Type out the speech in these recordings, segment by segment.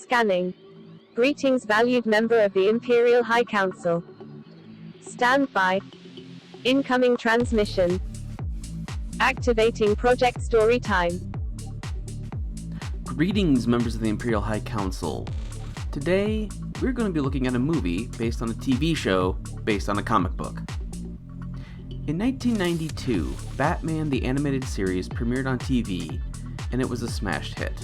Scanning. Greetings, valued member of the Imperial High Council. Stand by. Incoming transmission. Activating Project Story Time. Greetings, members of the Imperial High Council. Today, we're going to be looking at a movie based on a TV show based on a comic book. In 1992, Batman the Animated Series premiered on TV, and it was a smash hit.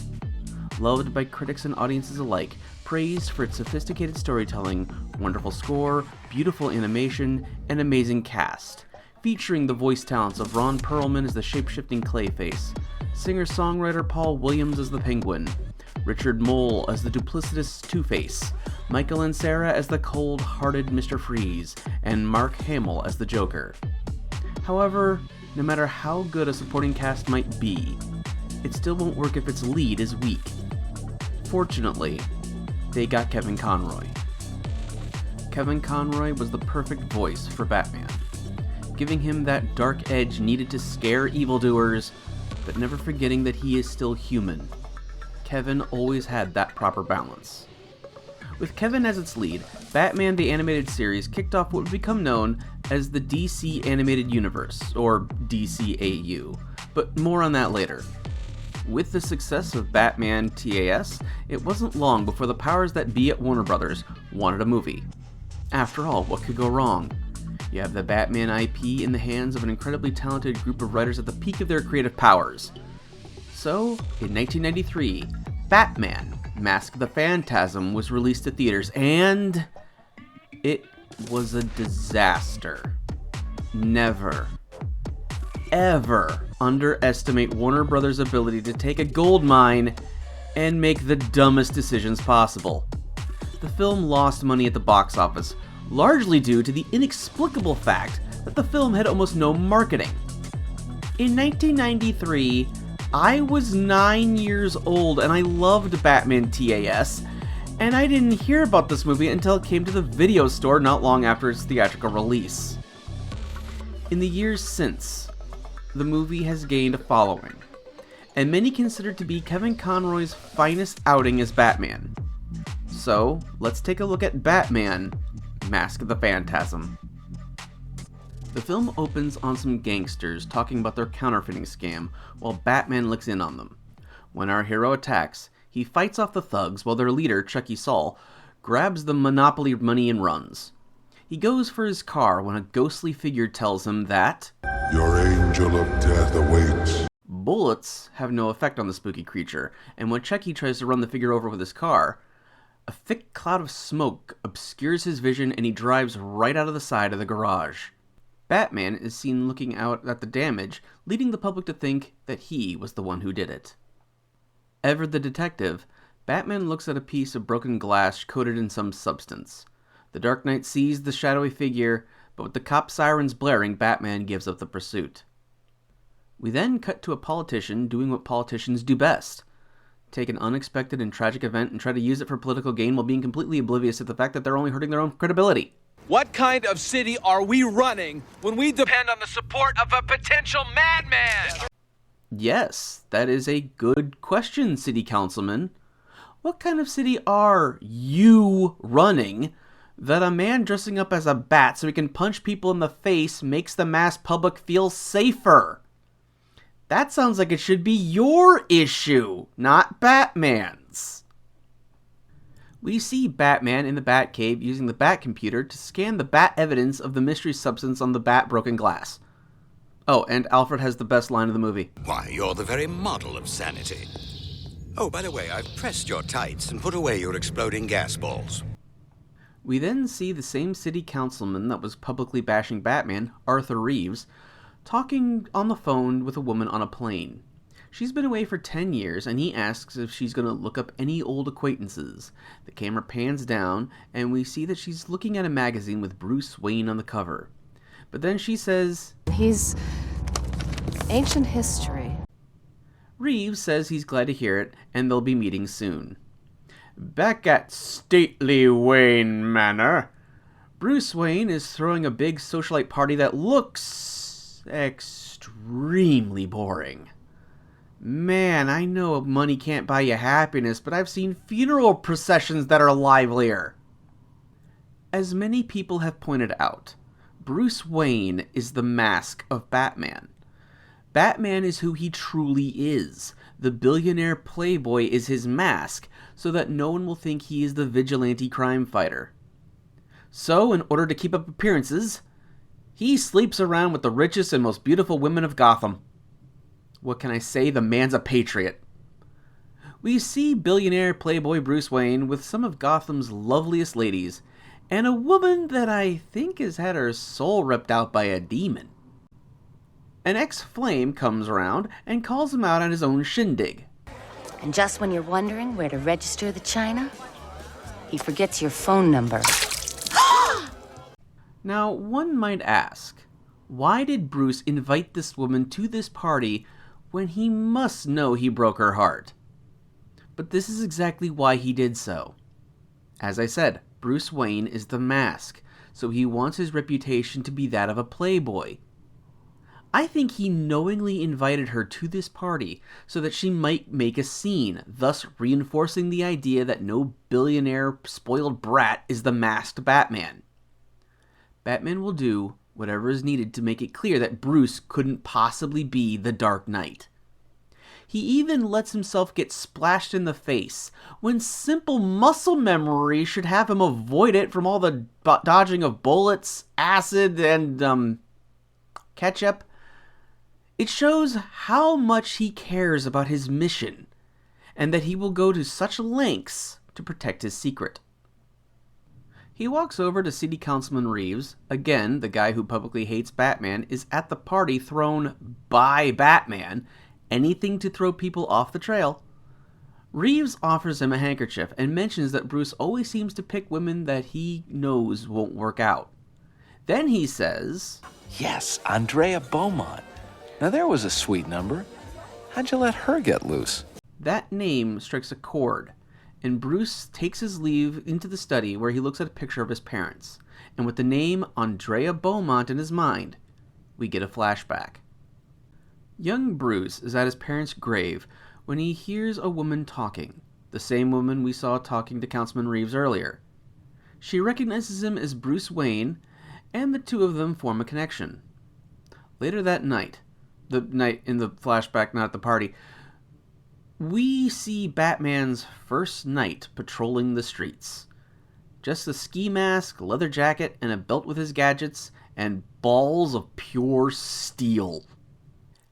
Loved by critics and audiences alike, praised for its sophisticated storytelling, wonderful score, beautiful animation, and amazing cast, featuring the voice talents of Ron Perlman as the shape-shifting Clayface, singer-songwriter Paul Williams as the Penguin, Richard Mole as the duplicitous Two-Face, Michael Ansara as the cold-hearted Mr. Freeze, and Mark Hamill as the Joker. However, no matter how good a supporting cast might be, it still won't work if its lead is weak. Fortunately, they got Kevin Conroy. Kevin Conroy was the perfect voice for Batman, giving him that dark edge needed to scare evildoers, but never forgetting that he is still human. Kevin always had that proper balance. With Kevin as its lead, Batman the Animated Series kicked off what would become known as the DC Animated Universe, or DCAU, but more on that later. With the success of Batman TAS, it wasn't long before the powers that be at Warner Brothers wanted a movie. After all, what could go wrong? You have the Batman IP in the hands of an incredibly talented group of writers at the peak of their creative powers. So, in 1993, Batman: Mask of the Phantasm was released to theaters, and it was a disaster. Never, ever underestimate Warner Brothers' ability to take a gold mine and make the dumbest decisions possible. The film lost money at the box office, largely due to the inexplicable fact that the film had almost no marketing. In 1993, I was 9 years old and I loved Batman TAS, and I didn't hear about this movie until it came to the video store not long after its theatrical release. In the years since, the movie has gained a following, and many consider it to be Kevin Conroy's finest outing as Batman. So, let's take a look at Batman: Mask of the Phantasm. The film opens on some gangsters talking about their counterfeiting scam while Batman looks in on them. When our hero attacks, he fights off the thugs while their leader, Chucky Saul, grabs the Monopoly money and runs. He goes for his car when a ghostly figure tells him that your angel of death awaits. Bullets have no effect on the spooky creature, and when Chucky tries to run the figure over with his car, a thick cloud of smoke obscures his vision and he drives right out of the side of the garage. Batman is seen looking out at the damage, leading the public to think that he was the one who did it. Ever the detective, Batman looks at a piece of broken glass coated in some substance. The Dark Knight sees the shadowy figure, but with the cop sirens blaring, Batman gives up the pursuit. We then cut to a politician doing what politicians do best: take an unexpected and tragic event and try to use it for political gain while being completely oblivious to the fact that they're only hurting their own credibility. What kind of city are we running when we depend on the support of a potential madman? Yes, that is a good question, City Councilman. What kind of city are you running that a man dressing up as a bat so he can punch people in the face makes the mass public feel safer? That sounds like it should be your issue, not Batman's. We see Batman in the Batcave using the Batcomputer to scan the bat evidence of the mystery substance on the bat broken glass. Oh, and Alfred has the best line of the movie. Why, you're the very model of sanity. Oh, by the way, I've pressed your tights and put away your exploding gas balls. We then see the same city councilman that was publicly bashing Batman, Arthur Reeves, talking on the phone with a woman on a plane. She's been away for 10 years, and he asks if she's going to look up any old acquaintances. The camera pans down, and we see that she's looking at a magazine with Bruce Wayne on the cover. But then she says, "He's ancient history." Reeves says he's glad to hear it, and they'll be meeting soon. Back at stately Wayne Manor, Bruce Wayne is throwing a big socialite party that looks extremely boring. Man, I know money can't buy you happiness, but I've seen funeral processions that are livelier. As many people have pointed out, Bruce Wayne is the mask of Batman. Batman is who he truly is. The billionaire playboy is his mask, so that no one will think he is the vigilante crime fighter. So, in order to keep up appearances, he sleeps around with the richest and most beautiful women of Gotham. What can I say? The man's a patriot. We see billionaire playboy Bruce Wayne with some of Gotham's loveliest ladies, and a woman that I think has had her soul ripped out by a demon. An ex-flame comes around and calls him out on his own shindig. And just when you're wondering where to register the china, he forgets your phone number. Now, one might ask, why did Bruce invite this woman to this party when he must know he broke her heart? But this is exactly why he did so. As I said, Bruce Wayne is the mask, so he wants his reputation to be that of a playboy. I think he knowingly invited her to this party so that she might make a scene, thus reinforcing the idea that no billionaire spoiled brat is the masked Batman. Batman will do whatever is needed to make it clear that Bruce couldn't possibly be the Dark Knight. He even lets himself get splashed in the face, when simple muscle memory should have him avoid it from all the dodging of bullets, acid, and, ketchup. It shows how much he cares about his mission, and that he will go to such lengths to protect his secret. He walks over to City Councilman Reeves. Again, the guy who publicly hates Batman is at the party thrown by Batman, anything to throw people off the trail. Reeves offers him a handkerchief and mentions that Bruce always seems to pick women that he knows won't work out. Then he says, Yes, Andrea Beaumont. Now there was a sweet number. How'd you let her get loose? That name strikes a chord, and Bruce takes his leave into the study where he looks at a picture of his parents. And with the name Andrea Beaumont in his mind, we get a flashback. Young Bruce is at his parents' grave when he hears a woman talking, the same woman we saw talking to Councilman Reeves earlier. She recognizes him as Bruce Wayne, and the two of them form a connection. Later that night, the night in the flashback, not at the party, we see Batman's first night patrolling the streets. Just a ski mask, leather jacket, and a belt with his gadgets, and balls of pure steel.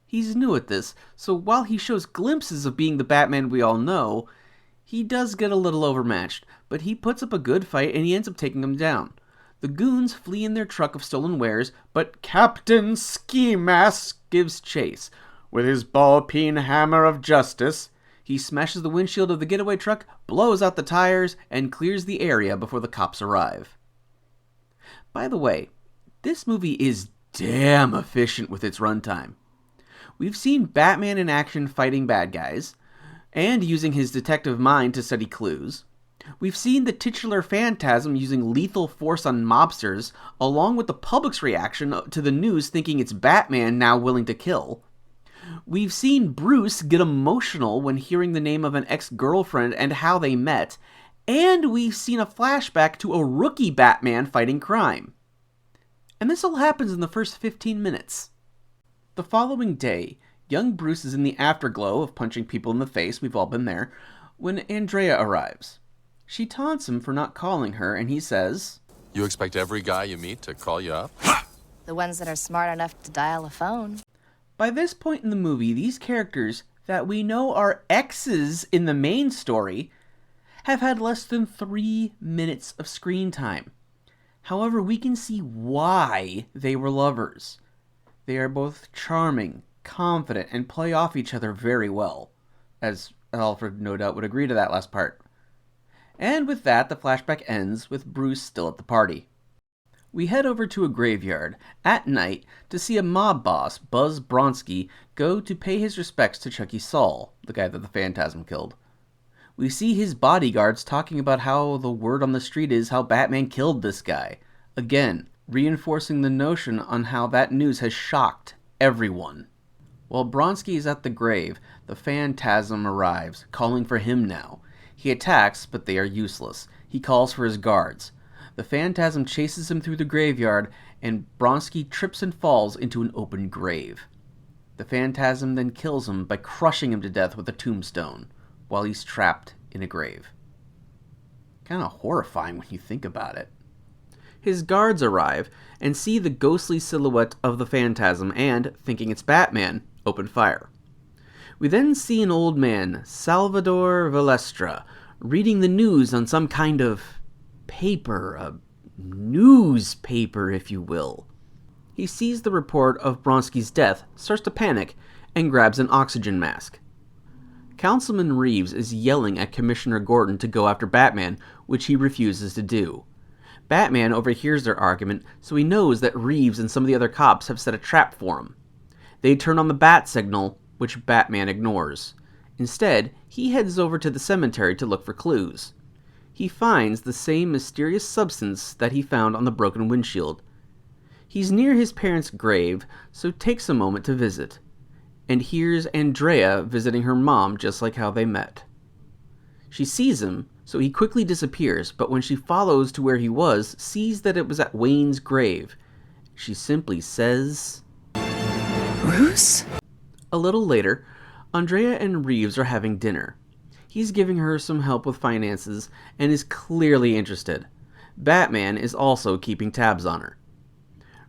He's new at this, so while he shows glimpses of being the Batman we all know, he does get a little overmatched, but he puts up a good fight and he ends up taking them down. The goons flee in their truck of stolen wares, but Captain Ski Mask gives chase. With his ball-peen hammer of justice, he smashes the windshield of the getaway truck, blows out the tires, and clears the area before the cops arrive. By the way, this movie is damn efficient with its runtime. We've seen Batman in action fighting bad guys, and using his detective mind to study clues. We've seen the titular Phantasm using lethal force on mobsters, along with the public's reaction to the news thinking it's Batman now willing to kill. We've seen Bruce get emotional when hearing the name of an ex-girlfriend and how they met, and we've seen a flashback to a rookie Batman fighting crime. And this all happens in the first 15 minutes. The following day, young Bruce is in the afterglow of punching people in the face, we've all been there, when Andrea arrives. She taunts him for not calling her, and he says, You expect every guy you meet to call you up? The ones that are smart enough to dial a phone. By this point in the movie, these characters that we know are exes in the main story have had less than 3 minutes of screen time. However, we can see why they were lovers. They are both charming, confident, and play off each other very well, as Alfred no doubt would agree to that last part. And with that, the flashback ends with Bruce still at the party. We head over to a graveyard at night to see a mob boss, Buzz Bronski, go to pay his respects to Chucky Saul, the guy that the Phantasm killed. We see his bodyguards talking about how the word on the street is how Batman killed this guy. Again, reinforcing the notion on how that news has shocked everyone. While Bronski is at the grave, the Phantasm arrives, calling for him now. He attacks, but they are useless. He calls for his guards. The Phantasm chases him through the graveyard, and Bronski trips and falls into an open grave. The Phantasm then kills him by crushing him to death with a tombstone, while he's trapped in a grave. Kinda horrifying when you think about it. His guards arrive and see the ghostly silhouette of the Phantasm and, thinking it's Batman, open fire. We then see an old man, Salvador Valestra, reading the news on some kind of paper, a newspaper, if you will. He sees the report of Bronski's death, starts to panic, and grabs an oxygen mask. Councilman Reeves is yelling at Commissioner Gordon to go after Batman, which he refuses to do. Batman overhears their argument, so he knows that Reeves and some of the other cops have set a trap for him. They turn on the bat signal, which Batman ignores. Instead, he heads over to the cemetery to look for clues. He finds the same mysterious substance that he found on the broken windshield. He's near his parents' grave, so takes a moment to visit, and hears Andrea visiting her mom just like how they met. She sees him, so he quickly disappears, but when she follows to where he was, sees that it was at Wayne's grave. She simply says, Bruce? A little later, Andrea and Reeves are having dinner. He's giving her some help with finances and is clearly interested. Batman is also keeping tabs on her.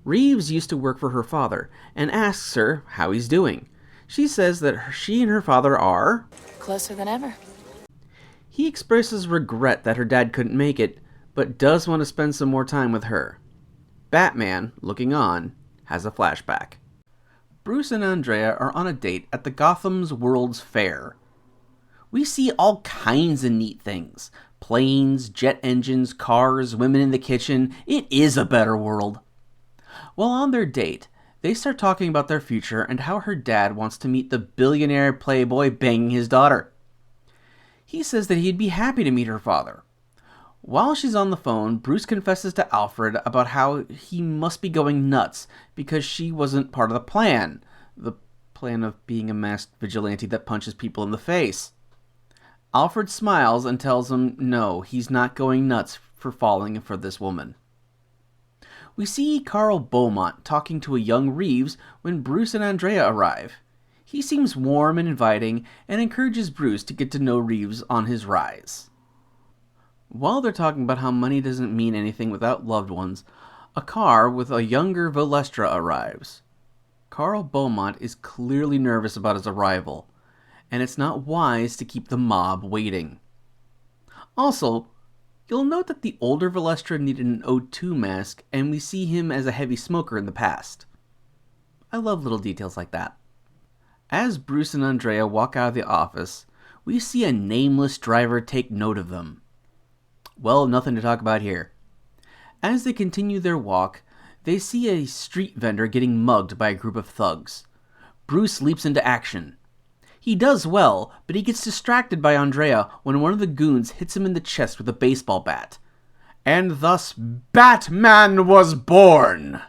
Reeves used to work for her father and asks her how he's doing. She says that she and her father are Closer than ever. He expresses regret that her dad couldn't make it, but does want to spend some more time with her. Batman, looking on, has a flashback. Bruce and Andrea are on a date at the Gotham's World's Fair. We see all kinds of neat things. Planes, jet engines, cars, women in the kitchen. It is a better world. While on their date, they start talking about their future and how her dad wants to meet the billionaire playboy banging his daughter. He says that he'd be happy to meet her father. While she's on the phone, Bruce confesses to Alfred about how he must be going nuts because she wasn't part of the plan of being a masked vigilante that punches people in the face. Alfred smiles and tells him no, he's not going nuts for falling for this woman. We see Carl Beaumont talking to a young Reeves when Bruce and Andrea arrive. He seems warm and inviting and encourages Bruce to get to know Reeves on his rise. While they're talking about how money doesn't mean anything without loved ones, a car with a younger Valestra arrives. Carl Beaumont is clearly nervous about his arrival, and it's not wise to keep the mob waiting. Also, you'll note that the older Valestra needed an O2 mask, and we see him as a heavy smoker in the past. I love little details like that. As Bruce and Andrea walk out of the office, we see a nameless driver take note of them. Well, nothing to talk about here. As they continue their walk, they see a street vendor getting mugged by a group of thugs. Bruce leaps into action. He does well, but he gets distracted by Andrea when one of the goons hits him in the chest with a baseball bat. And thus, Batman was born!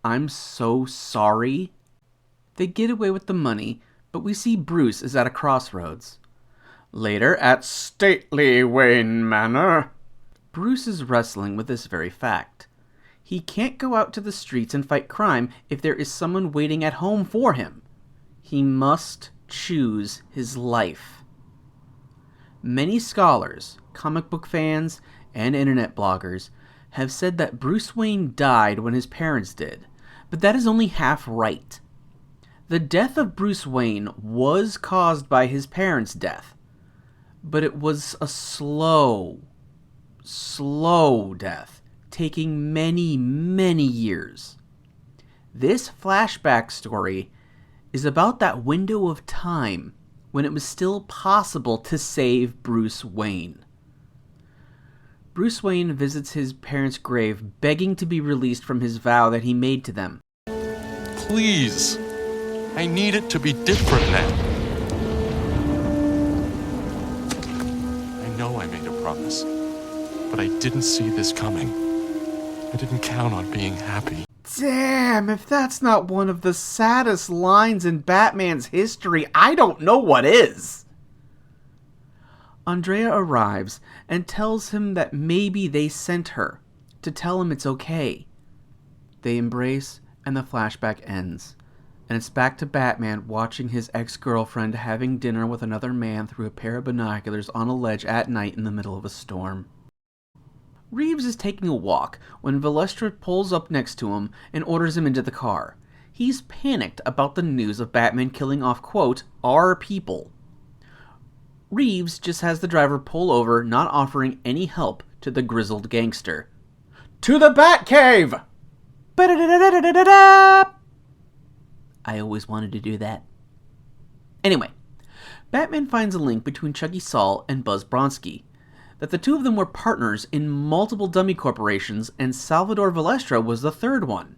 I'm so sorry. They get away with the money, but we see Bruce is at a crossroads. Later, at stately Wayne Manor, Bruce is wrestling with this very fact. He can't go out to the streets and fight crime if there is someone waiting at home for him. He must choose his life. Many scholars, comic book fans, and internet bloggers have said that Bruce Wayne died when his parents did, but that is only half right. The death of Bruce Wayne was caused by his parents' death, but it was a slow death, taking many, many years. This flashback story is about that window of time when it was still possible to save Bruce Wayne. Bruce Wayne visits his parents' grave, begging to be released from his vow that he made to them. Please. I need it to be different now. I know I made a promise, but I didn't see this coming. I didn't count on being happy. Damn, if that's not one of the saddest lines in Batman's history, I don't know what is. Andrea arrives and tells him that maybe they sent her to tell him it's okay. They embrace and the flashback ends. And it's back to Batman watching his ex-girlfriend having dinner with another man through a pair of binoculars on a ledge at night in the middle of a storm. Reeves is taking a walk when Valestra pulls up next to him and orders him into the car. He's panicked about the news of Batman killing off, quote, our people. Reeves just has the driver pull over, not offering any help to the grizzled gangster. To the Batcave! Ba-da-da-da-da-da-da! I always wanted to do that. Anyway, Batman finds a link between Chucky Saul and Buzz Bronski, that the two of them were partners in multiple dummy corporations, and Salvador Valestra was the third one.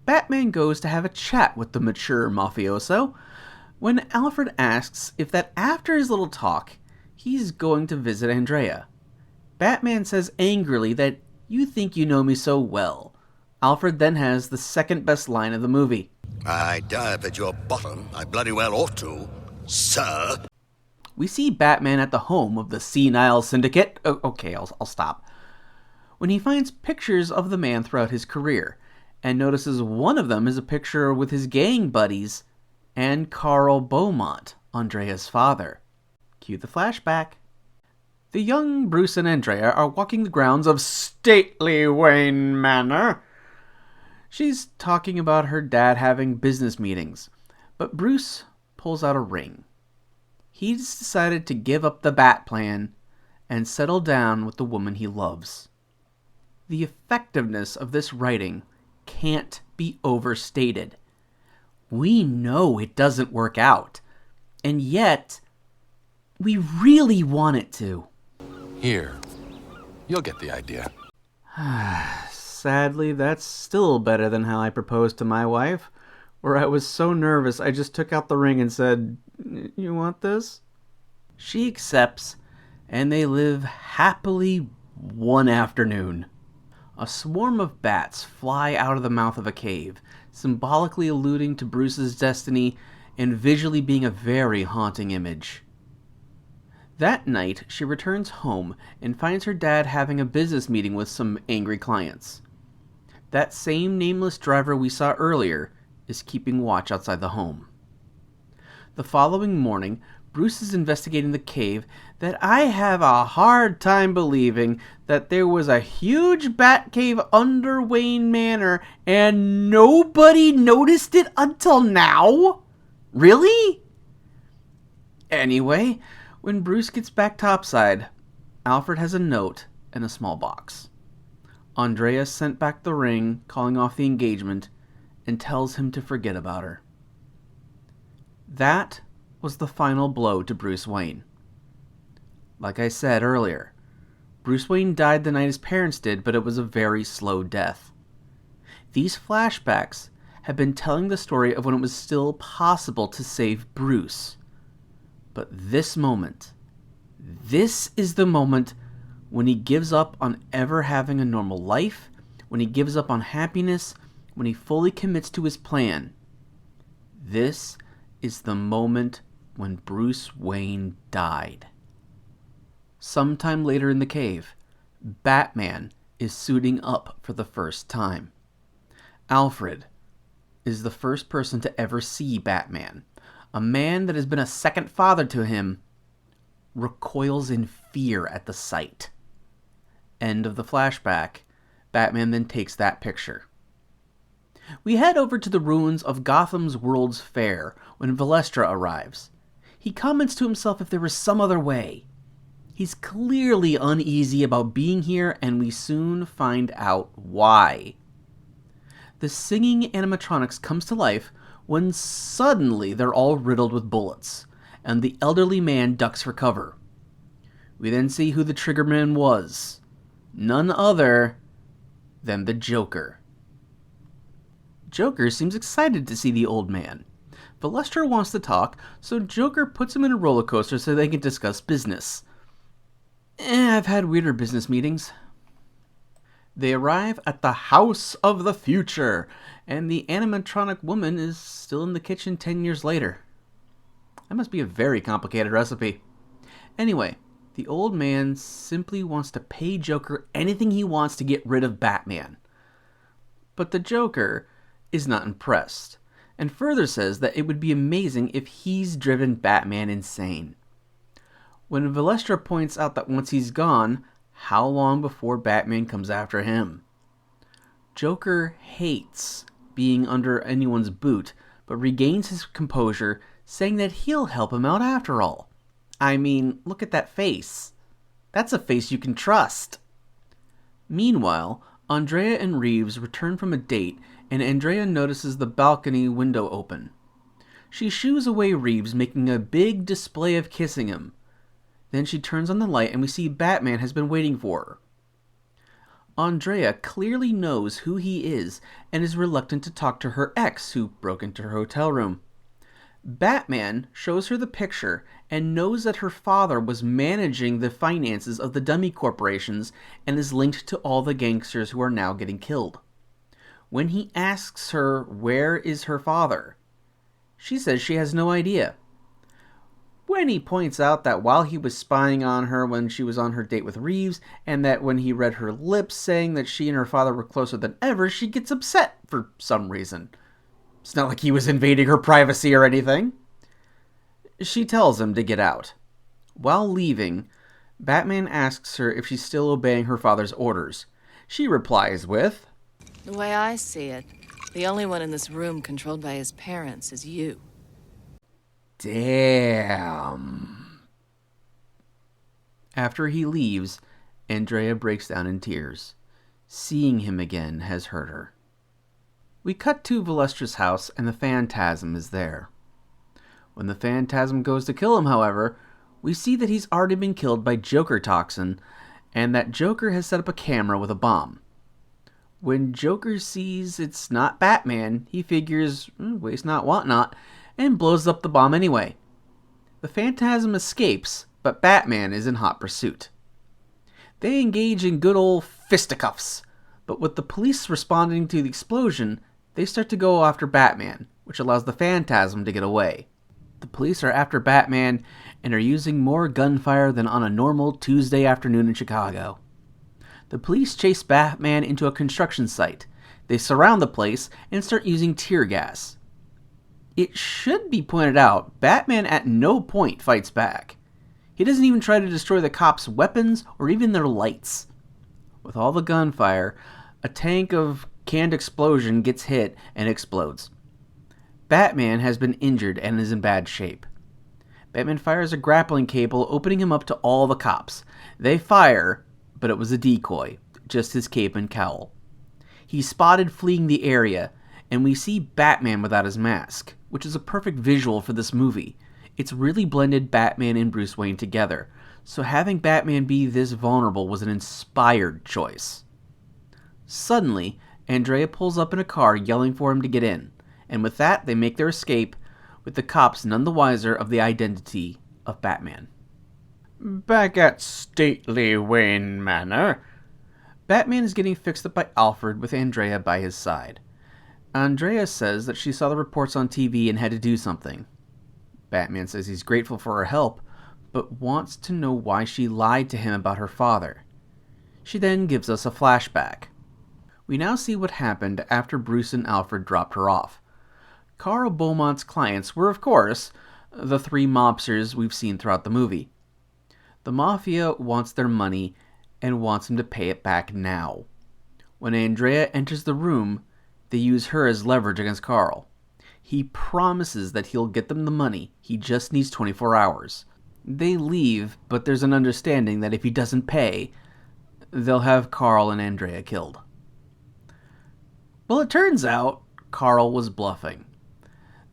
Batman goes to have a chat with the mature mafioso, when Alfred asks if that after his little talk, he's going to visit Andrea. Batman says angrily that you think you know me so well. Alfred then has the second best line of the movie. I dive at your bottom. I bloody well ought to, sir. We see Batman at the home of the senile syndicate. Okay, I'll stop. When he finds pictures of the man throughout his career, and notices one of them is a picture with his gang buddies and Carl Beaumont, Andrea's father. Cue the flashback. The young Bruce and Andrea are walking the grounds of stately Wayne Manor. She's talking about her dad having business meetings, but Bruce pulls out a ring. He's decided to give up the Bat plan and settle down with the woman he loves. The effectiveness of this writing can't be overstated. We know it doesn't work out, and yet we really want it to. Here, you'll get the idea. Sadly, that's still better than how I proposed to my wife, where I was so nervous I just took out the ring and said, "You want this?" She accepts, and they live happily one afternoon. A swarm of bats fly out of the mouth of a cave, symbolically alluding to Bruce's destiny and visually being a very haunting image. That night, she returns home and finds her dad having a business meeting with some angry clients. That same nameless driver we saw earlier is keeping watch outside the home. The following morning, Bruce is investigating the cave that I have a hard time believing that there was a huge bat cave under Wayne Manor and nobody noticed it until now? Really? Anyway, when Bruce gets back topside, Alfred has a note and a small box. Andrea sent back the ring, calling off the engagement, and tells him to forget about her. That was the final blow to Bruce Wayne. Like I said earlier, Bruce Wayne died the night his parents did, but it was a very slow death. These flashbacks have been telling the story of when it was still possible to save Bruce. But this is the moment when he gives up on ever having a normal life, when he gives up on happiness, when he fully commits to his plan. This is the moment when Bruce Wayne died. Sometime later in the cave, Batman is suiting up for the first time. Alfred is the first person to ever see Batman. A man that has been a second father to him recoils in fear at the sight. End of the flashback. Batman then takes that picture. We head over to the ruins of Gotham's World's Fair when Valestra arrives. He comments to himself if there was some other way. He's clearly uneasy about being here, and we soon find out why. The singing animatronics comes to life when suddenly they're all riddled with bullets, and the elderly man ducks for cover. We then see who the triggerman was. None other than the Joker. Joker seems excited to see the old man. Valestra wants to talk, so Joker puts him in a roller coaster so they can discuss business. I've had weirder business meetings. They arrive at the House of the Future, and the animatronic woman is still in the kitchen 10 years later. That must be a very complicated recipe. Anyway, the old man simply wants to pay Joker anything he wants to get rid of Batman. But the Joker is not impressed, and further says that it would be amazing if he's driven Batman insane. When Valestra points out that once he's gone, how long before Batman comes after him? Joker hates being under anyone's boot, but regains his composure, saying that he'll help him out after all. I mean, look at that face. That's a face you can trust. Meanwhile, Andrea and Reeves return from a date, and Andrea notices the balcony window open. She shoos away Reeves, making a big display of kissing him. Then she turns on the light, and we see Batman has been waiting for her. Andrea clearly knows who he is, and is reluctant to talk to her ex, who broke into her hotel room. Batman shows her the picture and knows that her father was managing the finances of the dummy corporations and is linked to all the gangsters who are now getting killed. When he asks her where is her father, she says she has no idea. When he points out that while he was spying on her when she was on her date with Reeves, and that when he read her lips saying that she and her father were closer than ever, she gets upset for some reason. It's not like he was invading her privacy or anything. She tells him to get out. While leaving, Batman asks her if she's still obeying her father's orders. She replies with, The way I see it, the only one in this room controlled by his parents is you. Damn. After he leaves, Andrea breaks down in tears. Seeing him again has hurt her. We cut to Valestra's house, and the Phantasm is there. When the Phantasm goes to kill him, however, we see that he's already been killed by Joker toxin, and that Joker has set up a camera with a bomb. When Joker sees it's not Batman, he figures, waste not, want not, and blows up the bomb anyway. The Phantasm escapes, but Batman is in hot pursuit. They engage in good old fisticuffs, but with the police responding to the explosion, they start to go after Batman, which allows the Phantasm to get away. The police are after Batman and are using more gunfire than on a normal Tuesday afternoon in Chicago. The police chase Batman into a construction site. They surround the place and start using tear gas. It should be pointed out, Batman at no point fights back. He doesn't even try to destroy the cops' weapons or even their lights. With all the gunfire, a tank of canned explosion gets hit and explodes. Batman has been injured and is in bad shape. Batman fires a grappling cable, opening him up to all the cops. They fire, but it was a decoy, just his cape and cowl. He's spotted fleeing the area, and we see Batman without his mask, which is a perfect visual for this movie. It's really blended Batman and Bruce Wayne together, so having Batman be this vulnerable was an inspired choice. Suddenly, Andrea pulls up in a car yelling for him to get in, and with that they make their escape, with the cops none the wiser of the identity of Batman. Back at stately Wayne Manor, Batman is getting fixed up by Alfred with Andrea by his side. Andrea says that she saw the reports on TV and had to do something. Batman says he's grateful for her help, but wants to know why she lied to him about her father. She then gives us a flashback. We now see what happened after Bruce and Alfred dropped her off. Carl Beaumont's clients were, of course, the three mobsters we've seen throughout the movie. The Mafia wants their money and wants him to pay it back now. When Andrea enters the room, they use her as leverage against Carl. He promises that he'll get them the money, he just needs 24 hours. They leave, but there's an understanding that if he doesn't pay, they'll have Carl and Andrea killed. Well, it turns out Carl was bluffing.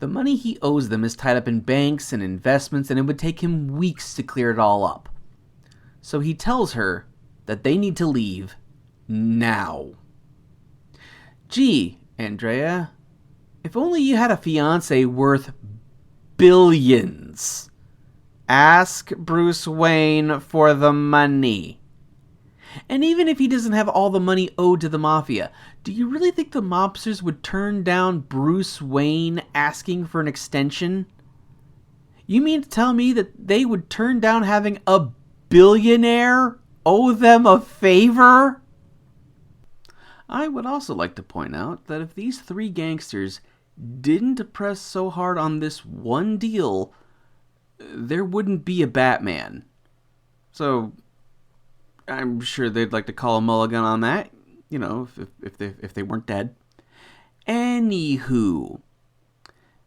The money he owes them is tied up in banks and investments, and it would take him weeks to clear it all up. So he tells her that they need to leave now. Gee, Andrea, if only you had a fiancé worth billions. Ask Bruce Wayne for the money. And even if he doesn't have all the money owed to the Mafia, do you really think the mobsters would turn down Bruce Wayne asking for an extension? You mean to tell me that they would turn down having a billionaire owe them a favor? I would also like to point out that if these three gangsters didn't press so hard on this one deal, there wouldn't be a Batman. So I'm sure they'd like to call a mulligan on that, you know, if they weren't dead. Anywho,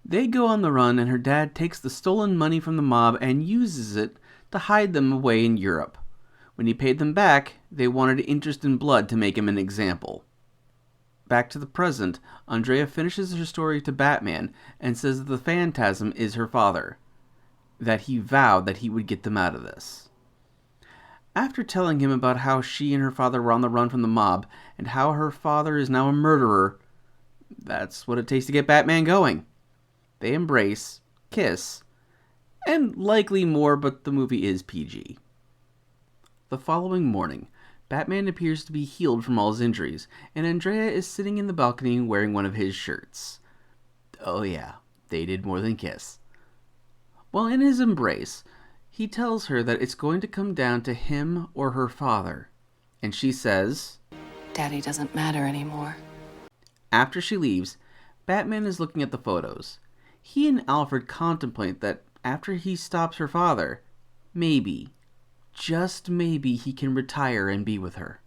they go on the run, and her dad takes the stolen money from the mob and uses it to hide them away in Europe. When he paid them back, they wanted interest in blood to make him an example. Back to the present, Andrea finishes her story to Batman and says that the Phantasm is her father, that he vowed that he would get them out of this. After telling him about how she and her father were on the run from the mob, and how her father is now a murderer, that's what it takes to get Batman going. They embrace, kiss, and likely more, but the movie is PG. The following morning, Batman appears to be healed from all his injuries, and Andrea is sitting in the balcony wearing one of his shirts. Oh yeah, they did more than kiss. While in his embrace, he tells her that it's going to come down to him or her father, and she says, Daddy doesn't matter anymore. After she leaves, Batman is looking at the photos. He and Alfred contemplate that after he stops her father, maybe, just maybe, he can retire and be with her.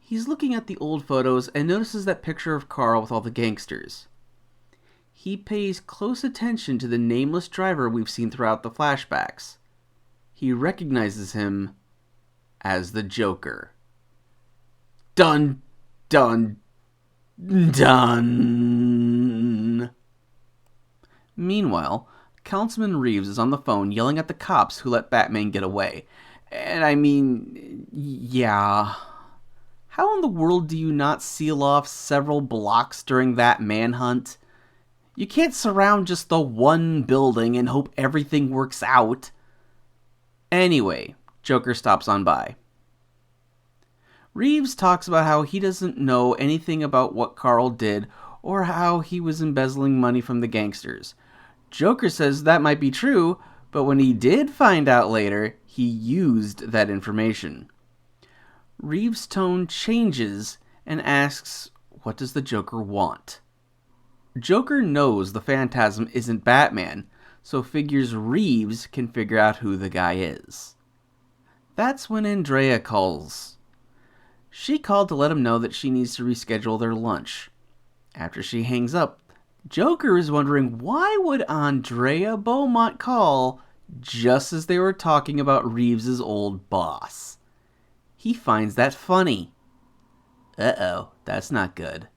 He's looking at the old photos and notices that picture of Carl with all the gangsters. He pays close attention to the nameless driver we've seen throughout the flashbacks. He recognizes him as the Joker. Dun, dun, dun. Meanwhile, Councilman Reeves is on the phone yelling at the cops who let Batman get away. And I mean, yeah. How in the world do you not seal off several blocks during that manhunt? You can't surround just the one building and hope everything works out. Anyway, Joker stops on by. Reeves talks about how he doesn't know anything about what Carl did or how he was embezzling money from the gangsters. Joker says that might be true, but when he did find out later, he used that information. Reeves' tone changes and asks, what does the Joker want? Joker knows the Phantasm isn't Batman, so figures Reeves can figure out who the guy is. That's when Andrea calls. She called to let him know that she needs to reschedule their lunch. After she hangs up, Joker is wondering why would Andrea Beaumont call just as they were talking about Reeves' old boss. He finds that funny. Uh-oh, that's not good.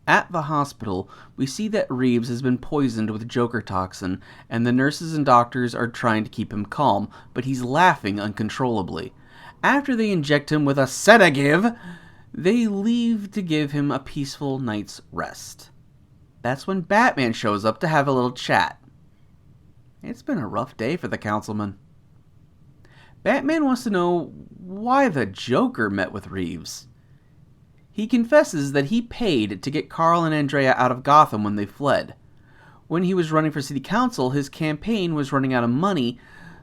At the hospital, we see that Reeves has been poisoned with Joker toxin, and the nurses and doctors are trying to keep him calm, but he's laughing uncontrollably. After they inject him with a sedative, they leave to give him a peaceful night's rest. That's when Batman shows up to have a little chat. It's been a rough day for the councilman. Batman wants to know why the Joker met with Reeves. He confesses that he paid to get Carl and Andrea out of Gotham when they fled. When he was running for city council, his campaign was running out of money,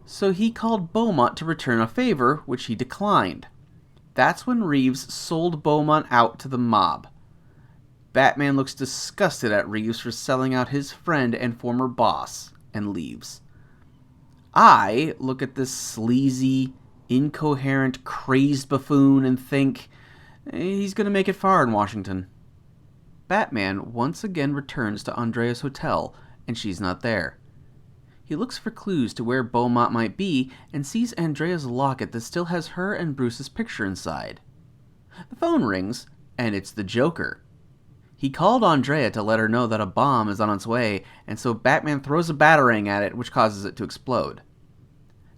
so he called Beaumont to return a favor, which he declined. That's when Reeves sold Beaumont out to the mob. Batman looks disgusted at Reeves for selling out his friend and former boss, and leaves. I look at this sleazy, incoherent, crazed buffoon and think, he's going to make it far in Washington. Batman once again returns to Andrea's hotel, and she's not there. He looks for clues to where Beaumont might be and sees Andrea's locket that still has her and Bruce's picture inside. The phone rings, and it's the Joker. He called Andrea to let her know that a bomb is on its way, and so Batman throws a batarang at it, which causes it to explode.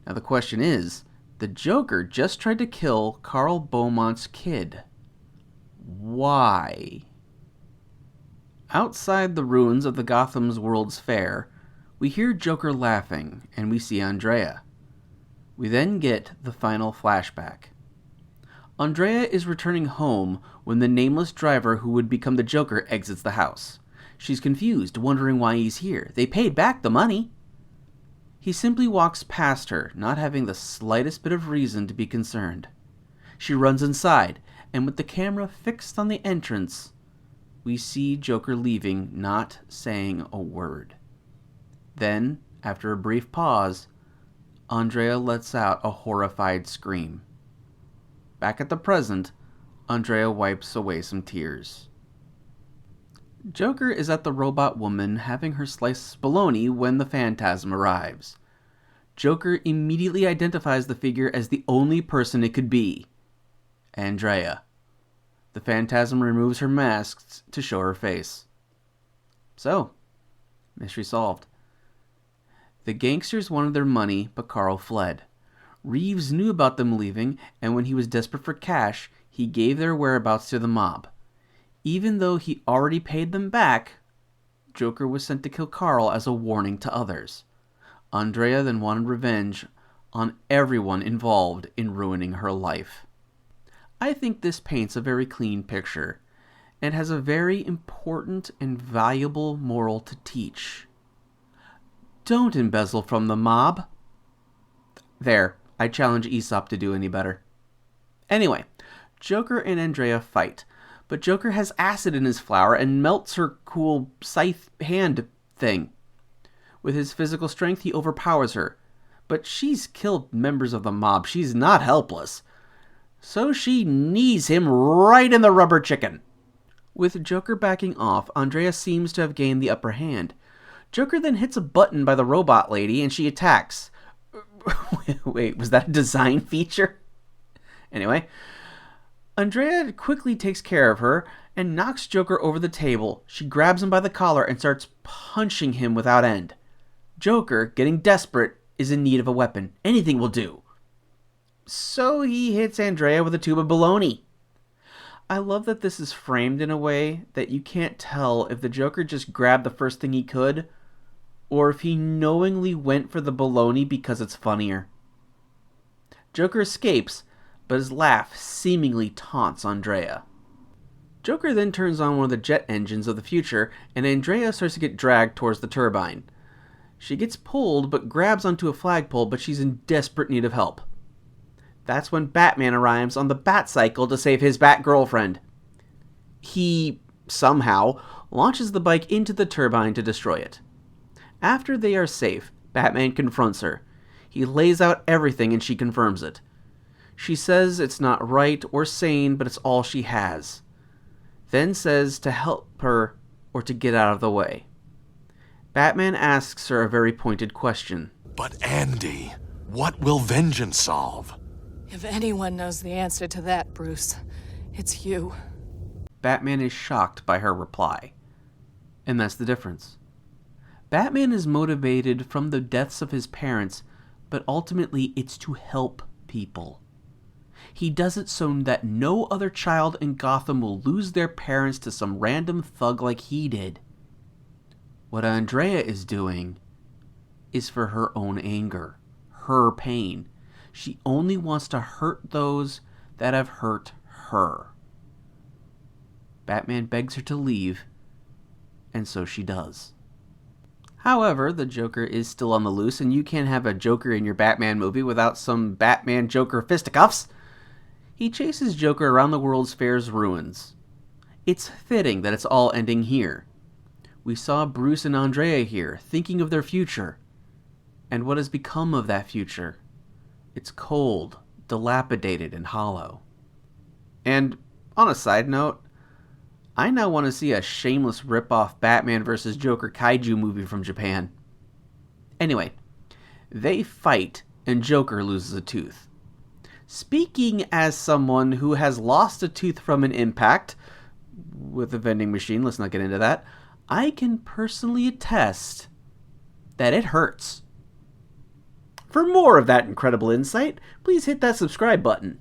Now the question is, the Joker just tried to kill Carl Beaumont's kid. Why? Outside the ruins of the Gotham's World's Fair, we hear Joker laughing, and we see Andrea. We then get the final flashback. Andrea is returning home when the nameless driver who would become the Joker exits the house. She's confused, wondering why he's here. They paid back the money. He simply walks past her, not having the slightest bit of reason to be concerned. She runs inside, and with the camera fixed on the entrance, we see Joker leaving, not saying a word. Then, after a brief pause, Andrea lets out a horrified scream. Back at the present, Andrea wipes away some tears. Joker is at the robot woman having her sliced bologna when the Phantasm arrives. Joker immediately identifies the figure as the only person it could be, Andrea. The Phantasm removes her mask to show her face. So, mystery solved. The gangsters wanted their money, but Carl fled. Reeves knew about them leaving, and when he was desperate for cash, he gave their whereabouts to the mob. Even though he already paid them back, Joker was sent to kill Carl as a warning to others. Andrea then wanted revenge on everyone involved in ruining her life. I think this paints a very clean picture, and has a very important and valuable moral to teach. Don't embezzle from the mob. There, I challenge Aesop to do any better. Anyway, Joker and Andrea fight, but Joker has acid in his flour and melts her cool scythe hand thing. With his physical strength, he overpowers her, but she's killed members of the mob. She's not helpless. So she knees him right in the rubber chicken. With Joker backing off, Andrea seems to have gained the upper hand. Joker then hits a button by the robot lady and she attacks. Wait, was that a design feature? Anyway, Andrea quickly takes care of her and knocks Joker over the table. She grabs him by the collar and starts punching him without end. Joker, getting desperate, is in need of a weapon. Anything will do. So he hits Andrea with a tube of bologna. I love that this is framed in a way that you can't tell if the Joker just grabbed the first thing he could, or if he knowingly went for the bologna because it's funnier. Joker escapes, but his laugh seemingly taunts Andrea. Joker then turns on one of the jet engines of the future, and Andrea starts to get dragged towards the turbine. She gets pulled, but grabs onto a flagpole, but she's in desperate need of help. That's when Batman arrives on the Batcycle to save his Batgirlfriend. He, somehow, launches the bike into the turbine to destroy it. After they are safe, Batman confronts her. He lays out everything and she confirms it. She says it's not right or sane, but it's all she has. Then says to help her or to get out of the way. Batman asks her a very pointed question. But Andy, what will vengeance solve? If anyone knows the answer to that, Bruce, it's you. Batman is shocked by her reply. And that's the difference. Batman is motivated from the deaths of his parents, but ultimately it's to help people. He does it so that no other child in Gotham will lose their parents to some random thug like he did. What Andrea is doing is for her own anger, her pain. She only wants to hurt those that have hurt her. Batman begs her to leave, and so she does. However, the Joker is still on the loose, and you can't have a Joker in your Batman movie without some Batman-Joker fisticuffs. He chases Joker around the World's Fair's ruins. It's fitting that it's all ending here. We saw Bruce and Andrea here, thinking of their future. And what has become of that future? It's cold, dilapidated, and hollow. And, on a side note, I now want to see a shameless rip-off Batman vs. Joker kaiju movie from Japan. Anyway, they fight, and Joker loses a tooth. Speaking as someone who has lost a tooth from an impact, with a vending machine, let's not get into that, I can personally attest that it hurts. For more of that incredible insight, please hit that subscribe button.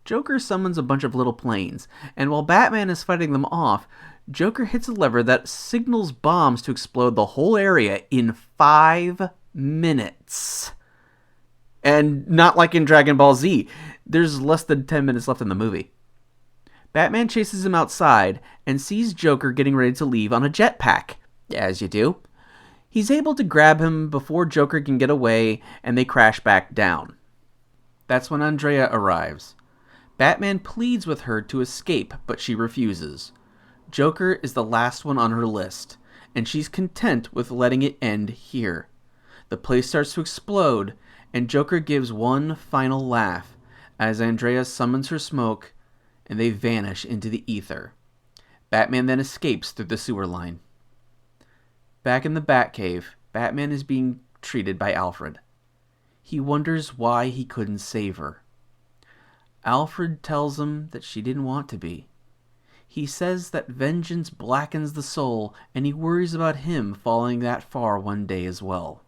Joker summons a bunch of little planes, and while Batman is fighting them off, Joker hits a lever that signals bombs to explode the whole area in 5 minutes. And and not like in Dragon Ball Z. There's less than 10 minutes left in the movie. Batman chases him outside and sees Joker getting ready to leave on a jetpack, as you do. He's able to grab him before Joker can get away, and they crash back down. That's when Andrea arrives. Batman pleads with her to escape, but she refuses. Joker is the last one on her list, and she's content with letting it end here. The place starts to explode, and Joker gives one final laugh as Andrea summons her smoke, and they vanish into the ether. Batman then escapes through the sewer line. Back in the Batcave, Batman is being treated by Alfred. He wonders why he couldn't save her. Alfred tells him that she didn't want to be. He says that vengeance blackens the soul, and he worries about him falling that far one day as well.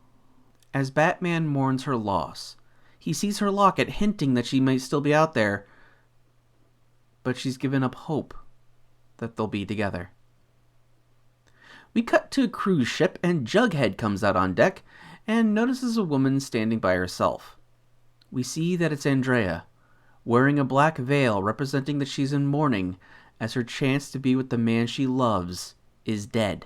As Batman mourns her loss, he sees her locket hinting that she might still be out there, but she's given up hope that they'll be together. We cut to a cruise ship, and Jughead comes out on deck and notices a woman standing by herself. We see that it's Andrea, wearing a black veil representing that she's in mourning as her chance to be with the man she loves is dead.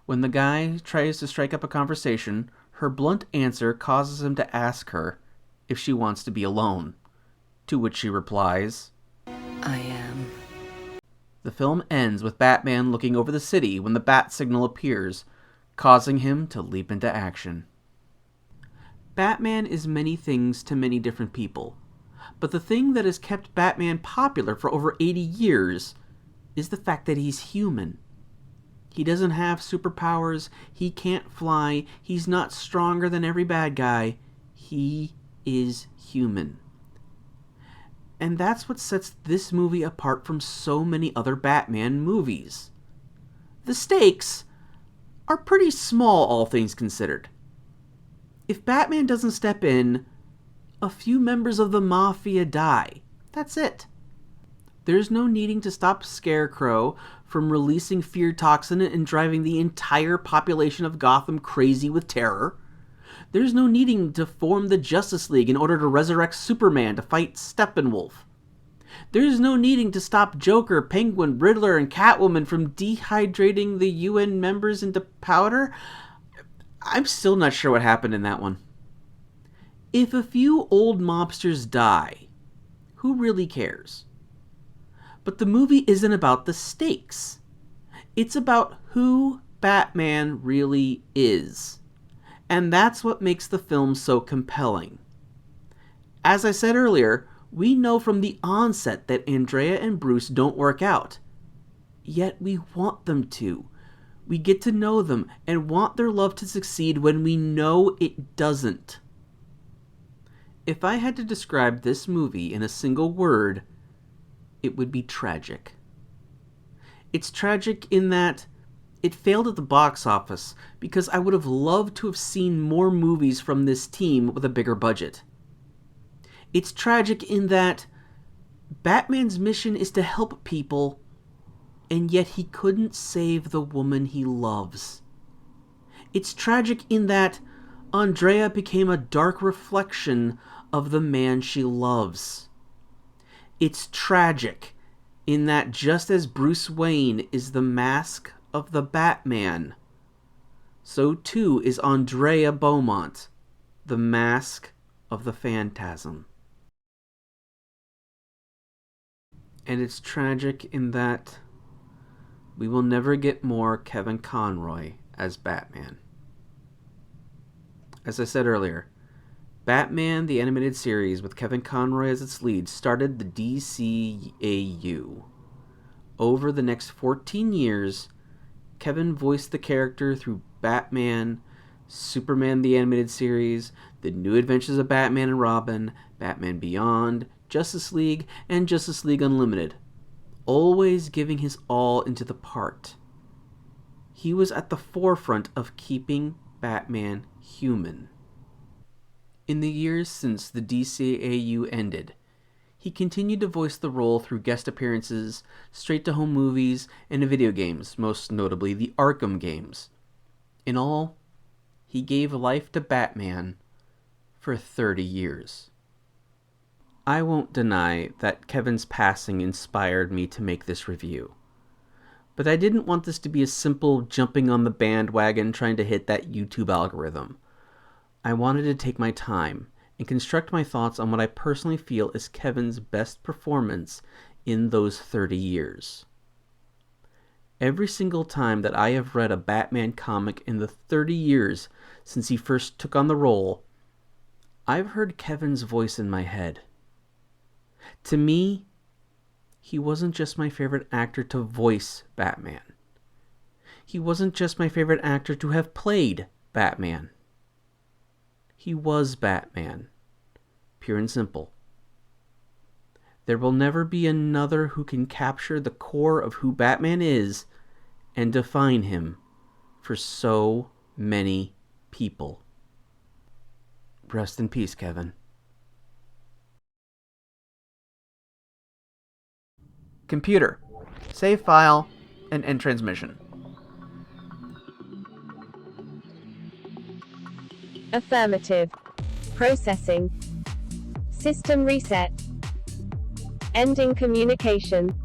When the guy tries to strike up a conversation, her blunt answer causes him to ask her if she wants to be alone, to which she replies, I am. The film ends with Batman looking over the city when the bat signal appears, causing him to leap into action. Batman is many things to many different people, but the thing that has kept Batman popular for over 80 years is the fact that he's human. He doesn't have superpowers, he can't fly, he's not stronger than every bad guy. He is human. And that's what sets this movie apart from so many other Batman movies. The stakes are pretty small, all things considered. If Batman doesn't step in, a few members of the Mafia die. That's it. There's no needing to stop Scarecrow from releasing fear toxin and driving the entire population of Gotham crazy with terror. There's no needing to form the Justice League in order to resurrect Superman to fight Steppenwolf. There's no needing to stop Joker, Penguin, Riddler, and Catwoman from dehydrating the UN members into powder. I'm still not sure what happened in that one. If a few old mobsters die, who really cares? But the movie isn't about the stakes. It's about who Batman really is. And that's what makes the film so compelling. As I said earlier, we know from the onset that Andrea and Bruce don't work out. Yet we want them to. We get to know them and want their love to succeed when we know it doesn't. If I had to describe this movie in a single word, it would be tragic. It's tragic in that it failed at the box office because I would have loved to have seen more movies from this team with a bigger budget. It's tragic in that Batman's mission is to help people, and yet he couldn't save the woman he loves. It's tragic in that Andrea became a dark reflection of the man she loves. It's tragic in that just as Bruce Wayne is the mask of the Batman, so too is Andrea Beaumont, the mask of the Phantasm. And it's tragic in that we will never get more Kevin Conroy as Batman. As I said earlier, Batman the Animated Series with Kevin Conroy as its lead started the DCAU. Over the next 14 years, Kevin voiced the character through Batman, Superman the Animated Series, The New Adventures of Batman and Robin, Batman Beyond, Justice League, and Justice League Unlimited, always giving his all into the part. He was at the forefront of keeping Batman human. In the years since the DCAU ended, he continued to voice the role through guest appearances, straight-to-home movies, and video games, most notably the Arkham games. In all, he gave life to Batman for 30 years. I won't deny that Kevin's passing inspired me to make this review. But I didn't want this to be a simple jumping on the bandwagon trying to hit that YouTube algorithm. I wanted to take my time and construct my thoughts on what I personally feel is Kevin's best performance in those 30 years. Every single time that I have read a Batman comic in the 30 years since he first took on the role, I've heard Kevin's voice in my head. To me, he wasn't just my favorite actor to voice Batman. He wasn't just my favorite actor to have played Batman. He was Batman. Pure and simple. There will never be another who can capture the core of who Batman is and define him for so many people. Rest in peace, Kevin. Computer, save file, and end transmission. Affirmative. Processing. System reset. Ending communication.